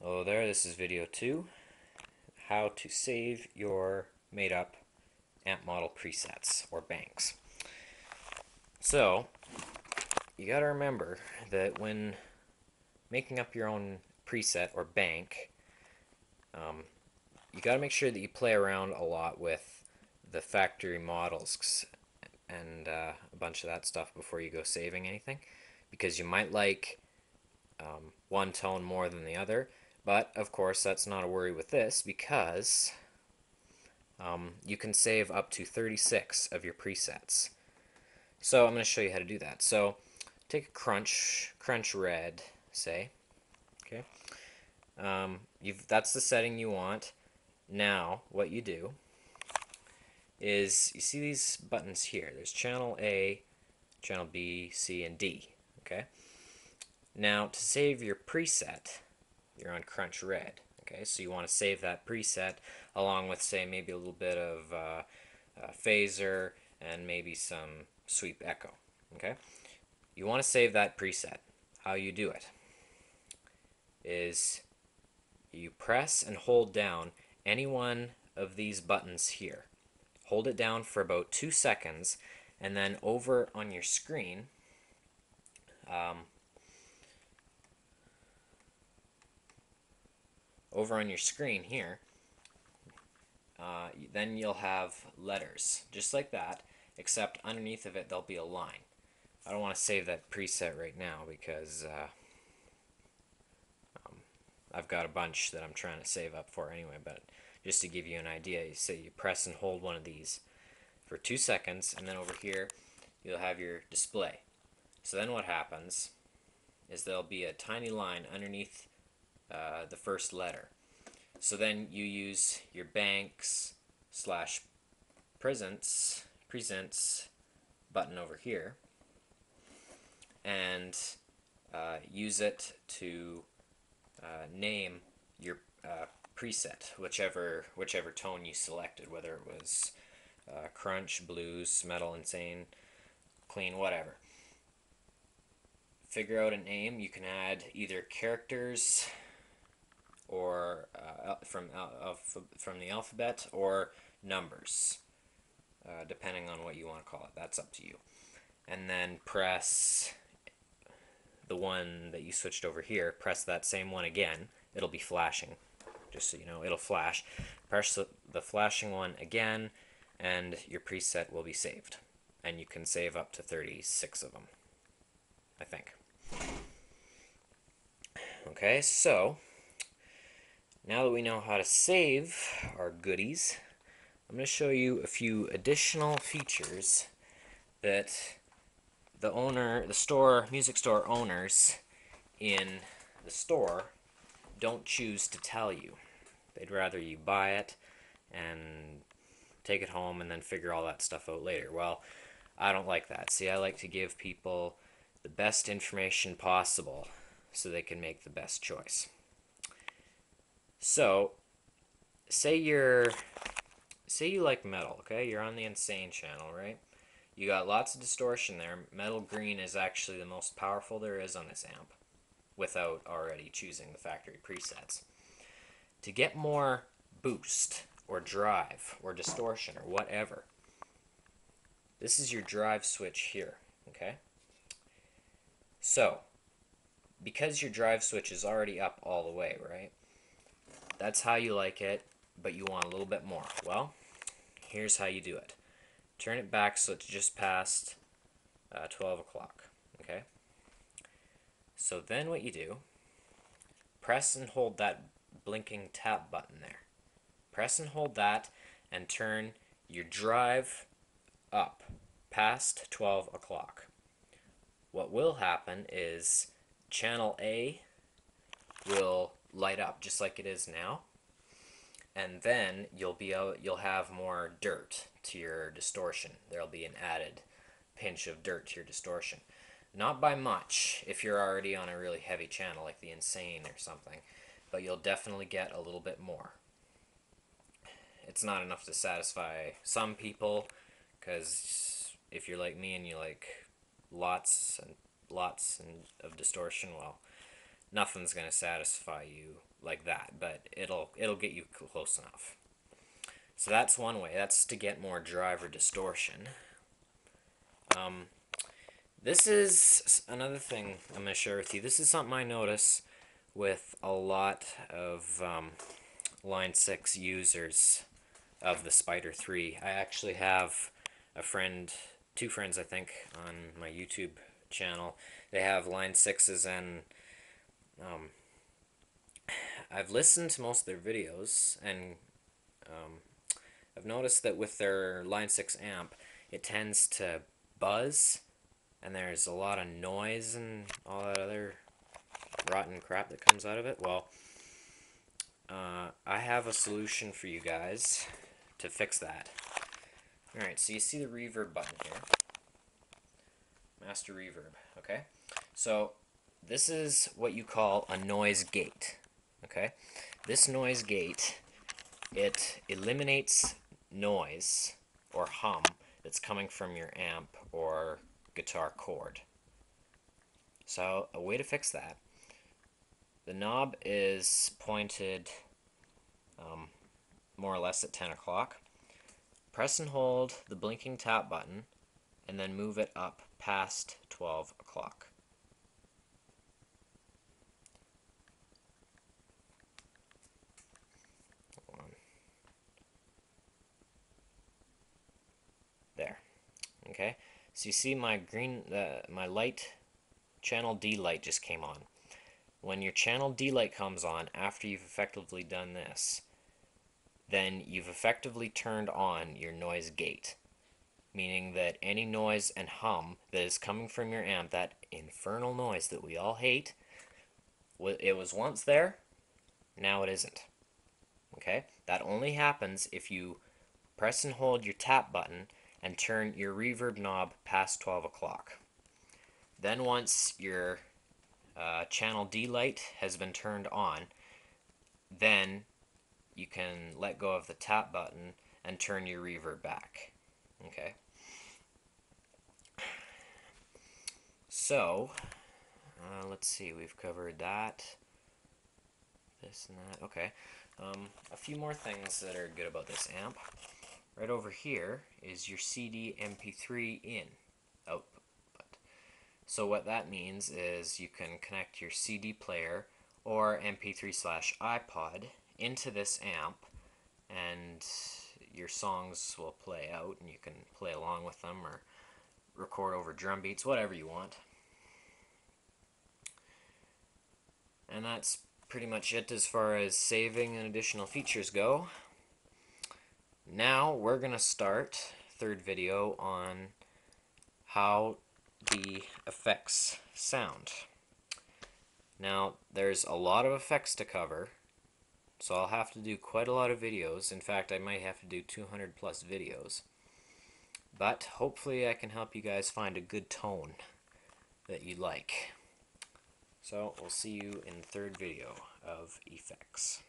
Hello there, this is video 2, how to save your made-up amp model presets, or banks. So, you gotta remember that when making up your own preset or bank, you gotta make sure that you play around a lot with the factory models and a bunch of that stuff before you go saving anything, because you might like one tone more than the other. But of course, that's not a worry with this because you can save up to 36 of your presets. So I'm going to show you how to do that. So take a crunch red, say. Okay. That's the setting you want. Now, what you do is you see these buttons here. There's channel A, channel B, C, and D. Okay. Now, to save your preset, you're on crunch red. Okay, so you want to save that preset along with, say, maybe a little bit of phaser and maybe some sweep echo. Okay, you want to save that preset. How you do it is you press and hold down any one of these buttons here. Hold it down for about 2 seconds, and then over on your screen, here, then you'll have letters, just like that, except underneath of it there'll be a line. I don't want to save that preset right now because I've got a bunch that I'm trying to save up for anyway, but just to give you an idea, you say you press and hold one of these for 2 seconds, and then over here you'll have your display. So then what happens is there'll be a tiny line underneath the first letter. So then you use your banks slash presents button over here and use it to name your preset, whichever tone you selected, whether it was crunch, blues, metal, insane, clean, whatever. Figure out a name. You can add either characters or from the alphabet, or numbers, depending on what you want to call it. That's up to you. And then press the one that you switched over here. Press that same one again. It'll be flashing, just so you know. It'll flash. Press the flashing one again, and your preset will be saved. And you can save up to 36 of them, I think. Okay, so now that we know how to save our goodies, I'm going to show you a few additional features that the music store owners in the store don't choose to tell you. They'd rather you buy it and take it home and then figure all that stuff out later. Well, I don't like that. See, I like to give people the best information possible so they can make the best choice. So, say you like metal, okay? You're on the Insane channel, right? You got lots of distortion there. Metal green is actually the most powerful there is on this amp, without already choosing the factory presets. To get more boost, or drive, or distortion, or whatever, this is your drive switch here, okay? So, because your drive switch is already up all the way, right? That's how you like it, but you want a little bit more. Well, here's how you do it. Turn it back so it's just past 12 o'clock, okay? So then what you do, press and hold that blinking tap button there. Press and hold that and turn your drive up past 12 o'clock. What will happen is channel A will light up just like it is now, and then you'll have more dirt to your distortion. There'll be an added pinch of dirt to your distortion. Not by much if you're already on a really heavy channel like the Insane or something, but you'll definitely get a little bit more. It's not enough to satisfy some people, because if you're like me and you like lots of distortion, well, Nothing's gonna satisfy you like that, but it'll get you close enough. So that's one way. That's to get more drive or distortion. This is another thing I'm gonna share with you. This is something I notice with a lot of Line 6 users of the Spider 3. I actually have a friend, two friends I think, on my YouTube channel. They have Line 6s, and I've listened to most of their videos, and I've noticed that with their Line 6 amp, it tends to buzz, and there's a lot of noise and all that other rotten crap that comes out of it. Well, I have a solution for you guys to fix that. Alright, so you see the reverb button here. Master reverb, okay? So this is what you call a noise gate, okay? This noise gate, it eliminates noise or hum that's coming from your amp or guitar cord. So a way to fix that, the knob is pointed more or less at 10 o'clock. Press and hold the blinking tap button and then move it up past 12 o'clock. There. Okay. So you see my green, my light, channel D light just came on. When your channel D light comes on after you've effectively done this, then you've effectively turned on your noise gate, meaning that any noise and hum that is coming from your amp, that infernal noise that we all hate, it was once there, now it isn't. Okay? That only happens if you press and hold your tap button and turn your reverb knob past 12 o'clock. Then once your channel D light has been turned on, then you can let go of the tap button and turn your reverb back. Okay? So, let's see, we've covered that, this and that. Okay, a few more things that are good about this amp. Right over here is your CD MP3 in output. So what that means is you can connect your CD player or MP3/iPod into this amp, and your songs will play out, and you can play along with them or record over drum beats, whatever you want. And that's pretty much it as far as saving and additional features go. Now we're going to start third video on how the effects sound. Now there's a lot of effects to cover, so I'll have to do quite a lot of videos. In fact, I might have to do 200 plus videos. But hopefully I can help you guys find a good tone that you like. So we'll see you in the third video of effects.